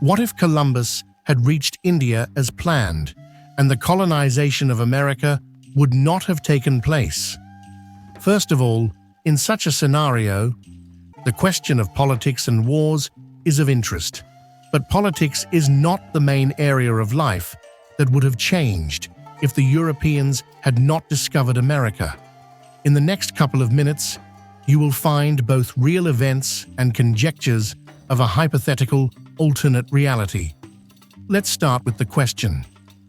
What if Columbus had reached India as planned, and the colonization of America would not have taken place? First of all, in such a scenario, the question of politics and wars is of interest. But politics is not the main area of life that would have changed if the Europeans had not discovered America. In the next couple of minutes, you will find both real events and conjectures of a hypothetical alternate reality. Let's start with the question: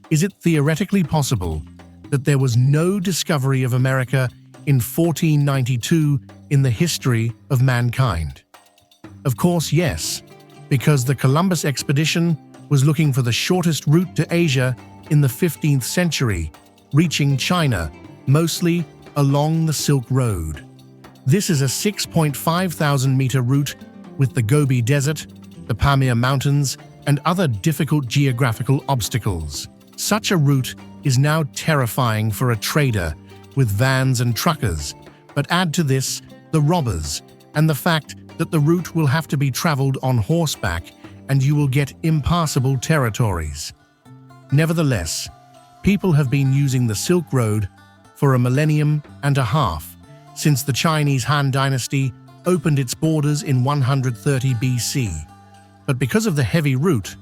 is it theoretically possible that there was no discovery of America in 1492 in the history of mankind? Of course, yes, because the Columbus expedition was looking for the shortest route to Asia in the 15th century, reaching China, mostly along the Silk Road. This is a 6,500-meter route with the Gobi Desert, the Pamir Mountains, and other difficult geographical obstacles. Such a route is now terrifying for a trader with vans and truckers, but add to this the robbers and the fact that the route will have to be traveled on horseback and you will get impassable territories. Nevertheless, people have been using the Silk Road for a millennium and a half, since the Chinese Han Dynasty opened its borders in 130 BC. But because of the heavy route,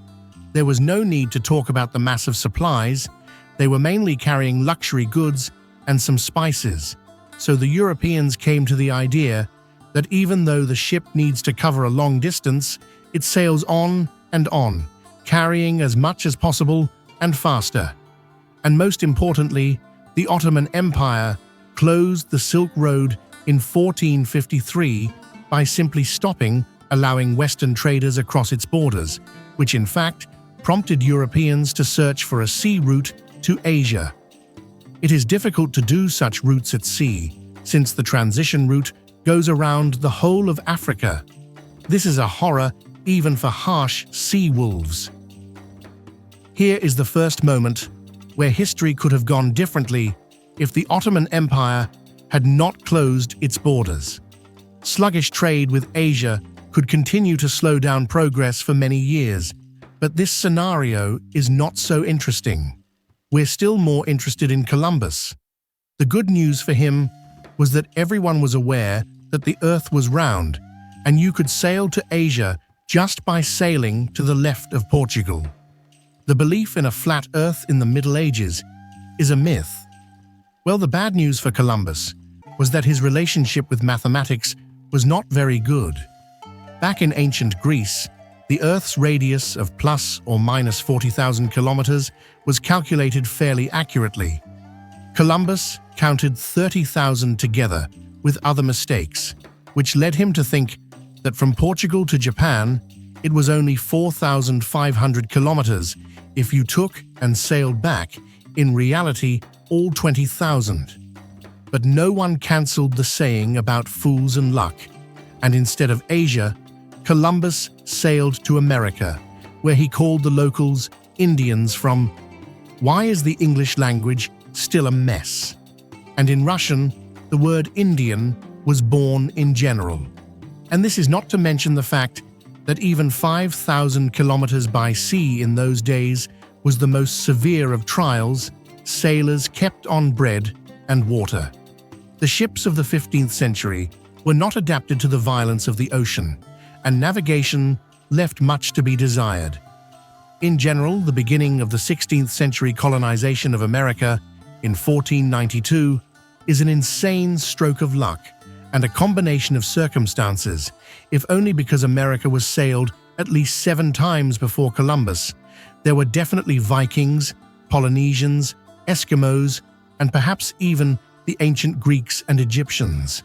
there was no need to talk about the massive supplies. They were mainly carrying luxury goods and some spices, so the Europeans came to the idea that even though the ship needs to cover a long distance, it sails on and on, carrying as much as possible and faster. And most importantly, the Ottoman Empire closed the Silk Road in 1453 by simply stopping allowing Western traders across its borders, which in fact prompted Europeans to search for a sea route to Asia. It is difficult to do such routes at sea, since the transition route goes around the whole of Africa. This is a horror even for harsh sea wolves. Here is the first moment where history could have gone differently if the Ottoman Empire had not closed its borders. Sluggish trade with Asia could continue to slow down progress for many years, but this scenario is not so interesting. We're still more interested in Columbus. The good news for him was that everyone was aware that the Earth was round, and you could sail to Asia just by sailing to the left of Portugal. The belief in a flat Earth in the Middle Ages is a myth. Well, the bad news for Columbus was that his relationship with mathematics was not very good. Back in ancient Greece, the Earth's radius of plus or minus 40,000 kilometers was calculated fairly accurately. Columbus counted 30,000 together with other mistakes, which led him to think that from Portugal to Japan, it was only 4,500 kilometers if you took and sailed back, in reality, all 20,000. But no one cancelled the saying about fools and luck, and instead of Asia, Columbus sailed to America, where he called the locals Indians from. Why is the English language still a mess? And in Russian, the word Indian was born in general. And this is not to mention the fact that even 5,000 kilometers by sea in those days was the most severe of trials. Sailors kept on bread and water. The ships of the 15th century were not adapted to the violence of the ocean, and navigation left much to be desired. In general, the beginning of the 16th century colonization of America in 1492 is an insane stroke of luck and a combination of circumstances, if only because America was sailed at least 7 times before Columbus. There were definitely Vikings, Polynesians, Eskimos, and perhaps even the ancient Greeks and Egyptians.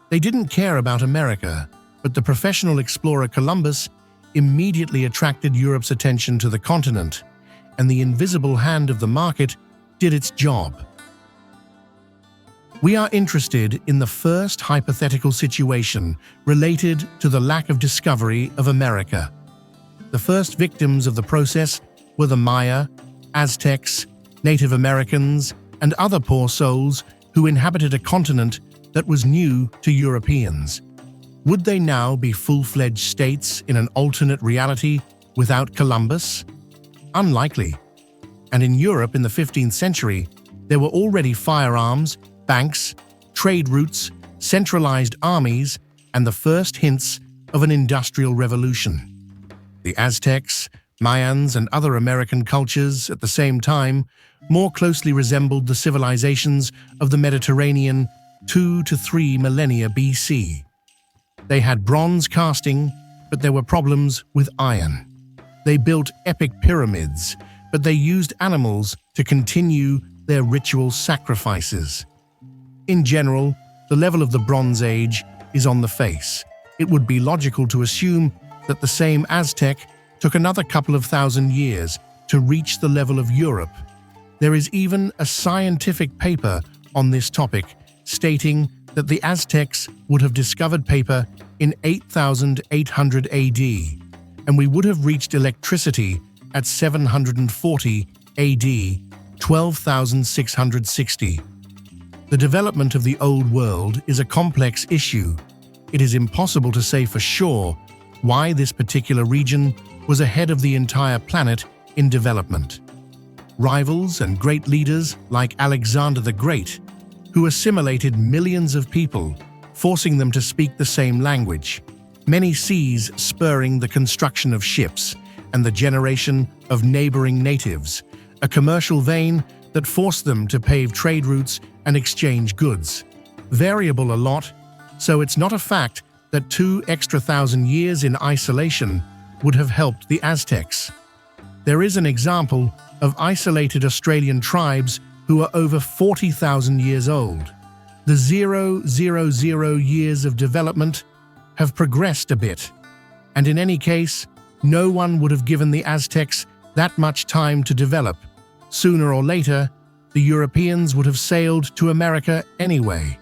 They didn't care about America, but the professional explorer Columbus immediately attracted Europe's attention to the continent, and the invisible hand of the market did its job. We are interested in the first hypothetical situation related to the lack of discovery of America. The first victims of the process were the Maya, Aztecs, Native Americans, and other poor souls who inhabited a continent that was new to Europeans. Would they now be full-fledged states in an alternate reality without Columbus? Unlikely. And in Europe in the 15th century, there were already firearms, banks, trade routes, centralized armies, and the first hints of an industrial revolution. The Aztecs, Mayans, and other American cultures at the same time more closely resembled the civilizations of the Mediterranean 2 to 3 millennia BC. They had bronze casting, but there were problems with iron. They built epic pyramids, but they used animals to continue their ritual sacrifices. In general, the level of the Bronze Age is on the face. It would be logical to assume that the same Aztec took another couple of thousand years to reach the level of Europe. There is even a scientific paper on this topic stating that the Aztecs would have discovered paper in 8800 AD, and we would have reached electricity at 740 AD, 12,660. The development of the Old World is a complex issue. It is impossible to say for sure why this particular region was ahead of the entire planet in development. Rivals and great leaders like Alexander the Great, who assimilated millions of people, forcing them to speak the same language, many seas spurring the construction of ships and the generation of neighboring natives, a commercial vein that forced them to pave trade routes and exchange goods. Variable a lot, so it's not a fact that 2 extra thousand years in isolation would have helped the Aztecs. There is an example of isolated Australian tribes who are over 40,000 years old. The 000 years of development have progressed a bit, and in any case, no one would have given the Aztecs that much time to develop. Sooner or later, the Europeans would have sailed to America anyway.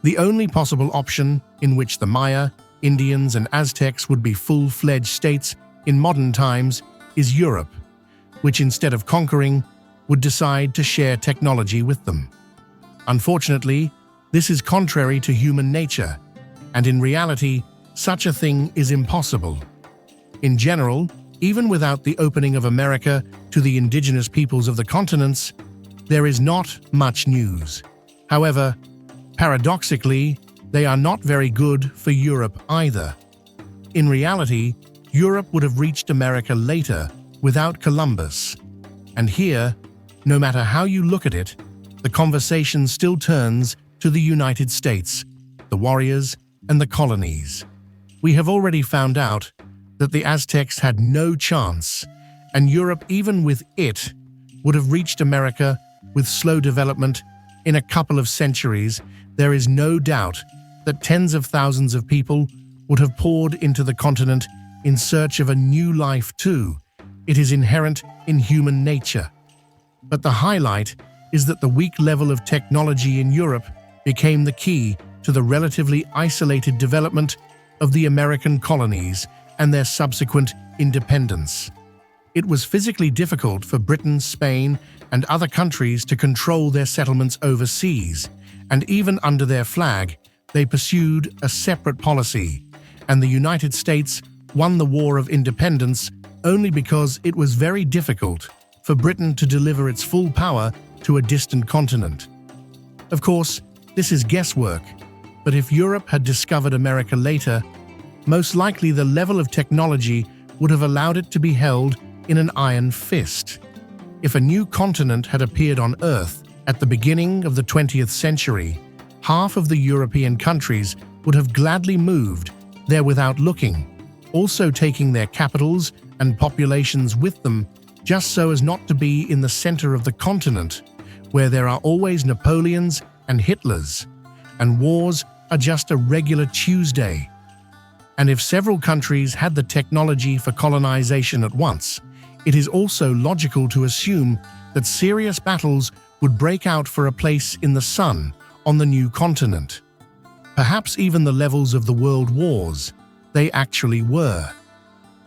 The only possible option in which the Maya, Indians, and Aztecs would be full-fledged states in modern times is Europe, which instead of conquering, would decide to share technology with them. Unfortunately, this is contrary to human nature, and in reality, such a thing is impossible. In general, even without the opening of America to the indigenous peoples of the continents, there is not much news. However, paradoxically, they are not very good for Europe either. In reality, Europe would have reached America later without Columbus. And here, no matter how you look at it, the conversation still turns to the United States, the warriors, and the colonies. We have already found out that the Aztecs had no chance, and Europe, even with it, would have reached America with slow development in a couple of centuries. There is no doubt that tens of thousands of people would have poured into the continent in search of a new life too. It is inherent in human nature. But the highlight is that the weak level of technology in Europe became the key to the relatively isolated development of the American colonies and their subsequent independence. It was physically difficult for Britain, Spain, and other countries to control their settlements overseas, and even under their flag, they pursued a separate policy, and the United States won the War of Independence only because it was very difficult for Britain to deliver its full power to a distant continent. Of course, this is guesswork, but if Europe had discovered America later, most likely the level of technology would have allowed it to be held in an iron fist. If a new continent had appeared on Earth at the beginning of the 20th century, half of the European countries would have gladly moved there without looking, also taking their capitals and populations with them, just so as not to be in the center of the continent, where there are always Napoleons and Hitlers, and wars are just a regular Tuesday. And if several countries had the technology for colonization at once, it is also logical to assume that serious battles would break out for a place in the sun on the new continent. Perhaps even the levels of the world wars they actually were.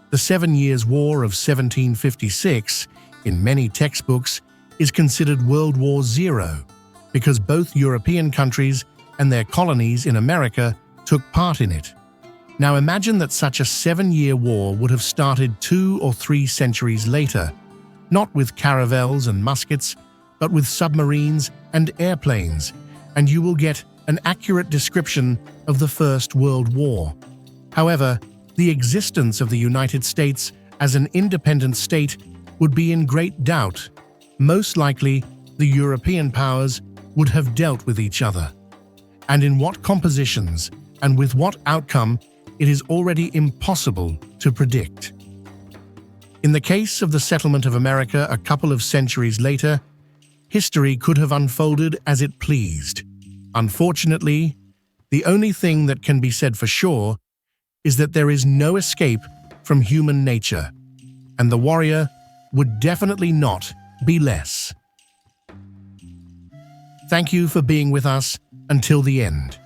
The 7 Years' War of 1756, in many textbooks, is considered World War Zero because both European countries and their colonies in America took part in it. Now imagine that such a 7-year war would have started 2 or 3 centuries later, not with caravels and muskets, but with submarines and airplanes, and you will get an accurate description of the First World War. However, the existence of the United States as an independent state would be in great doubt. Most likely, the European powers would have dealt with each other. And in what compositions and with what outcome, it is already impossible to predict. In the case of the settlement of America a couple of centuries later, history could have unfolded as it pleased. Unfortunately, the only thing that can be said for sure is that there is no escape from human nature, and the warrior would definitely not be less. Thank you for being with us until the end.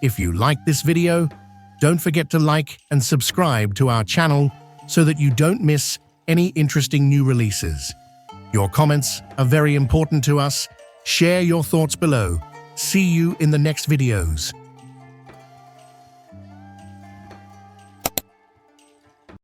If you liked this video, don't forget to like and subscribe to our channel so that you don't miss any interesting new releases. Your comments are very important to us. Share your thoughts below. See you in the next videos.